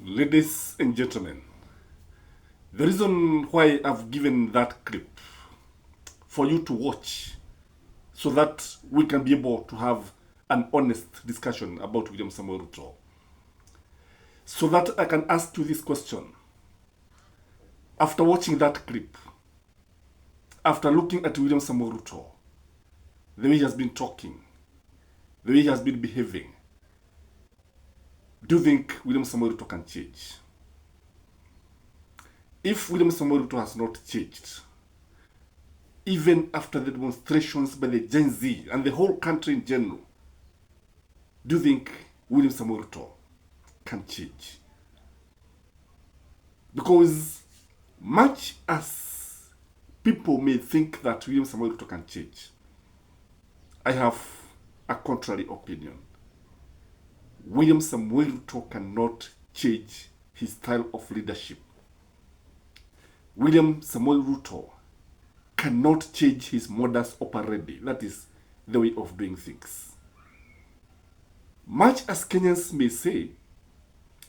Ladies and gentlemen, the reason why I've given that clip for you to watch so that we can be able to have an honest discussion about William Samoei Ruto, so that I can ask you this question. After watching that clip, after looking at William Samoei Ruto, the way he has been talking, the way he has been behaving, do you think William Samoei Ruto can change? If William Samoei Ruto has not changed, even after the demonstrations by the Gen Z and the whole country in general, do you think William Samoei Ruto can change? Because much as people may think that William Samoei Ruto can change, I have a contrary opinion. William Samoei Ruto cannot change his style of leadership. William Samoei Ruto cannot change his modus operandi, that is the way of doing things. Much as Kenyans may say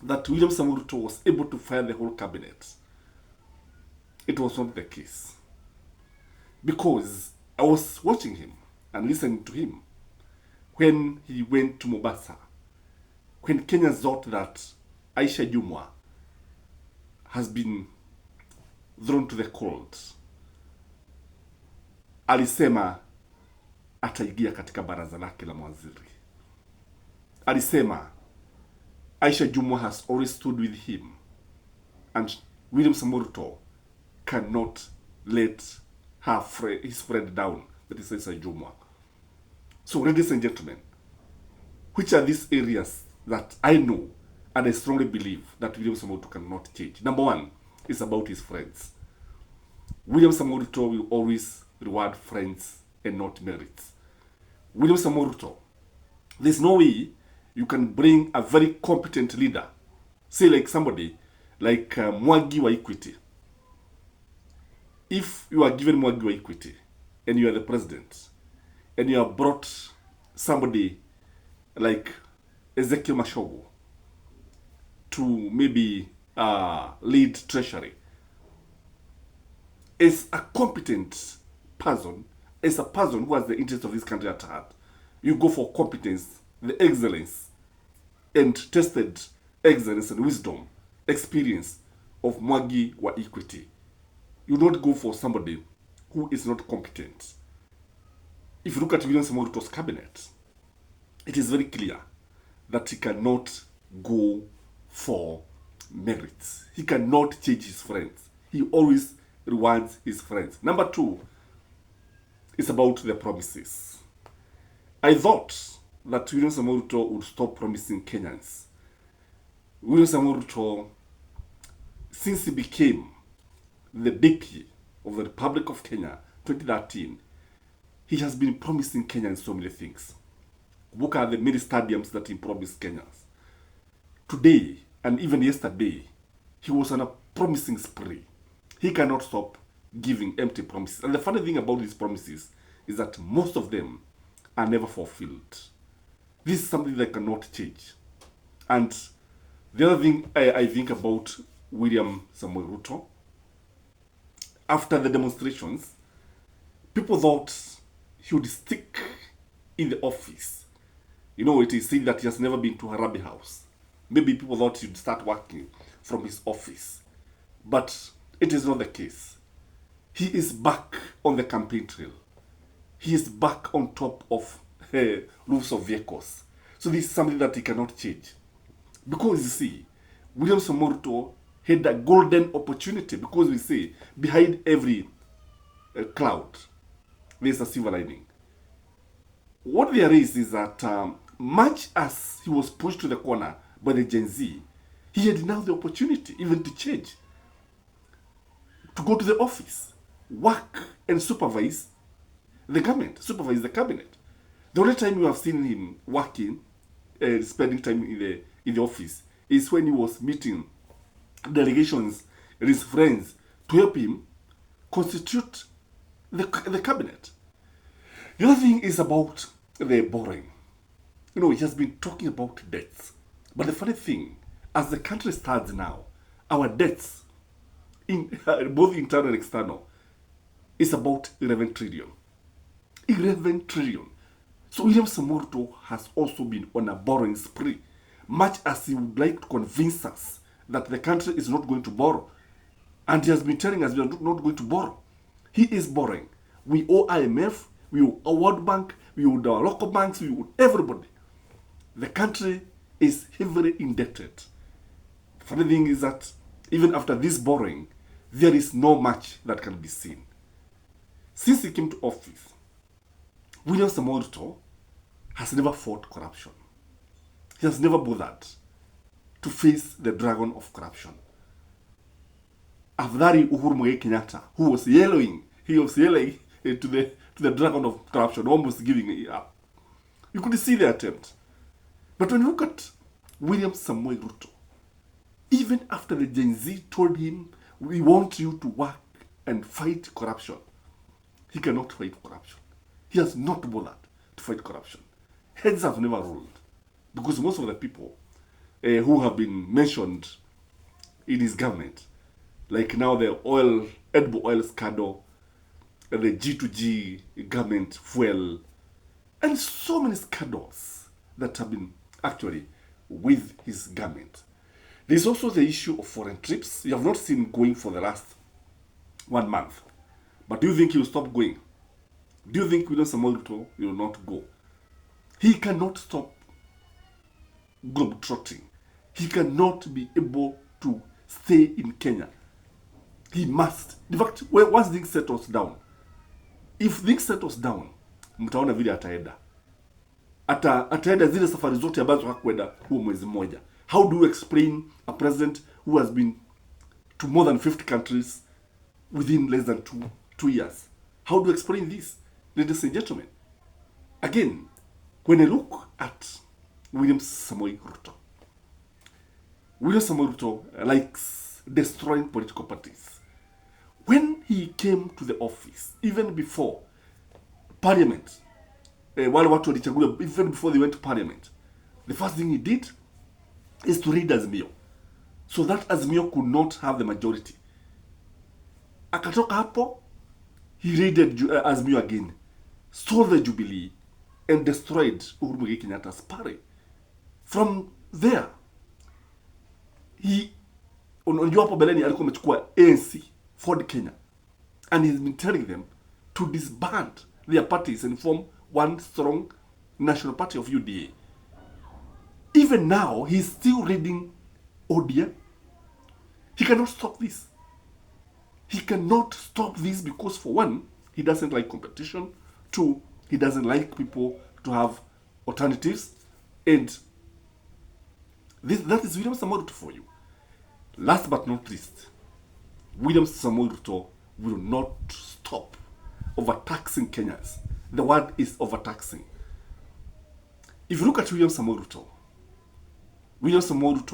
that William Samoei Ruto was able to fire the whole cabinet, it was not the case. Because I was watching him and listening to him when he went to Mombasa, when Kenyans thought that Aisha Jumwa has been thrown to the cold. Alisema ataingia katika baraza lake la mawaziri. Alisema Aisha Jumwa has always stood with him, and William Samoei Ruto cannot let his friend down, that is Aisha Jumwa. So, ladies and gentlemen, which are these areas that I know and I strongly believe that William Samoei Ruto cannot change? Number one is about his friends. William Samoei Ruto will always reward friends and not merits. William Samoei Ruto, there's no way you can bring a very competent leader, say like somebody like Mwangi wa Equity. If you are given Mwangi wa Equity and you are the president, and you have brought somebody like Ezekiel Mashogo to maybe lead treasury, as a competent person, as a person who has the interest of this country at heart, you go for competence, the excellence, and tested excellence and wisdom, experience of Mwangi wa Equity. You don't go for somebody who is not competent. If you look at William Samoei Ruto's cabinet, it is very clear that he cannot go for merits. He cannot change his friends. He always rewards his friends. Number two is about the promises. I thought that William Samoei Ruto would stop promising Kenyans. William Samoei Ruto, since he became the DP of the Republic of Kenya 2013, he has been promising Kenyans so many things. Look at the many stadiums that he promised Kenyans. Today, and even yesterday, he was on a promising spree. He cannot stop giving empty promises. And the funny thing about these promises is that most of them are never fulfilled. This is something that cannot change. And the other thing I think about William Samoei Ruto, after the demonstrations, people thought he would stick in the office. You know, it is said that he has never been to Harambee House. Maybe people thought he'd start working from his office. But it is not the case. He is back on the campaign trail. He is back on top of roofs of vehicles. So this is something that he cannot change. Because you see, William Samoei Ruto had a golden opportunity, because we say behind every cloud there's a silver lining. What there is that much as he was pushed to the corner by the Gen Z, he had now the opportunity even to change, to go to the office, work and supervise the government, supervise the cabinet. The only time you have seen him working, spending time in the office, is when he was meeting delegations and his friends to help him constitute the cabinet. The other thing is about the borrowing. You know, he has been talking about debts. But the funny thing As the country stands now, our debts, both internal and external, is about 11 trillion. 11 trillion. So William Samoei Ruto has also been on a borrowing spree, much as he would like to convince us that the country is not going to borrow. And he has been telling us we are not going to borrow. He is borrowing. We owe IMF, we owe our World Bank, we owe our local banks, we owe everybody. The country is heavily indebted. The funny thing is that even after this borrowing, there is no much that can be seen. Since he came to office, William Samoei Ruto has never fought corruption. He has never bothered to face the dragon of corruption. Afdhali Uhuru Muigai Kenyatta, who was yelling to the dragon of corruption, almost giving it up. You could see the attempt. But when you look at William Samoei Ruto, even after the Gen Z told him, we want you to work and fight corruption, he cannot fight corruption. He has not bothered to fight corruption. Heads have never rolled. Because most of the people who have been mentioned in his government, like now the edible oil scandal, the G2G government fuel, and so many scandals that have been actually with his government. There's also the issue of foreign trips. You have not seen him going for the last 1 month. But do you think he will stop going? Do you think William Samoei Ruto will not go? He cannot stop globetrotting. He cannot be able to stay in Kenya. He must. In fact, once things settles down, if things settles down, mtaona vile ataenda. Ataenda zile safari zote ambazo hakwenda huo mwezi mmoja. How do you explain a president who has been to more than 50 countries within less than two years? How do you explain this, ladies and gentlemen? Again, when I look at William Samoei Ruto, William Samoei Ruto likes destroying political parties. When he came to the office, even before Parliament, wale watu walichaguliwa, even before they went to Parliament, the first thing he did is to raid Azimio, so that Azimio could not have the majority. Akatoka hapo, he raided Azimio again, stole the Jubilee, and destroyed Uhuru Muigai Kenyatta's party. From there, unajua hapo beleni alikuwa amechukua ANC, Ford Kenya, and he's been telling them to disband their parties and form one strong national party of UDA. Even now, he's still raiding ODM. He cannot stop this. He cannot stop this because, for one, he doesn't like competition. Two, he doesn't like people to have alternatives. And that is William Samoei Ruto for you. Last but not least, William Samoei Ruto will not stop overtaxing Kenyans. The word is overtaxing. If you look at William Samoei Ruto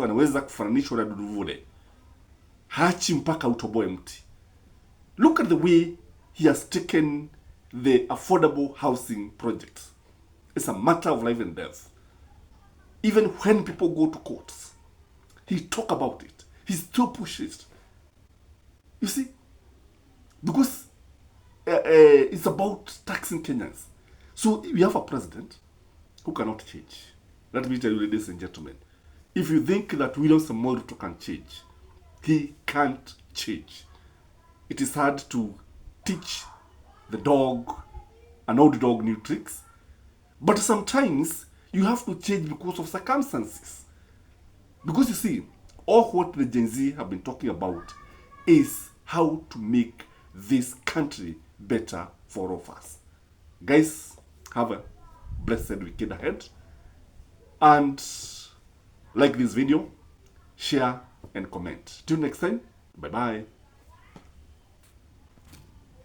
anaweza kufananishwa na Duduvude. Hachi mpaka utoboe mti. Look at the way he has taken the affordable housing project. It's a matter of life and death. Even when people go to courts, he talk about it. He still pushes. You see, because it's about taxing Kenyans. So we have a president who cannot change. Let me tell you, ladies and gentlemen, if you think that William Samoei Ruto can change, he can't change. It is hard to teach the dog, an old dog, new tricks. But sometimes you have to change because of circumstances. Because you see, all what the Gen Z have been talking about is how to make this country better for all of us. Guys, have a blessed weekend ahead. And like this video, share and comment. Till next time, bye-bye.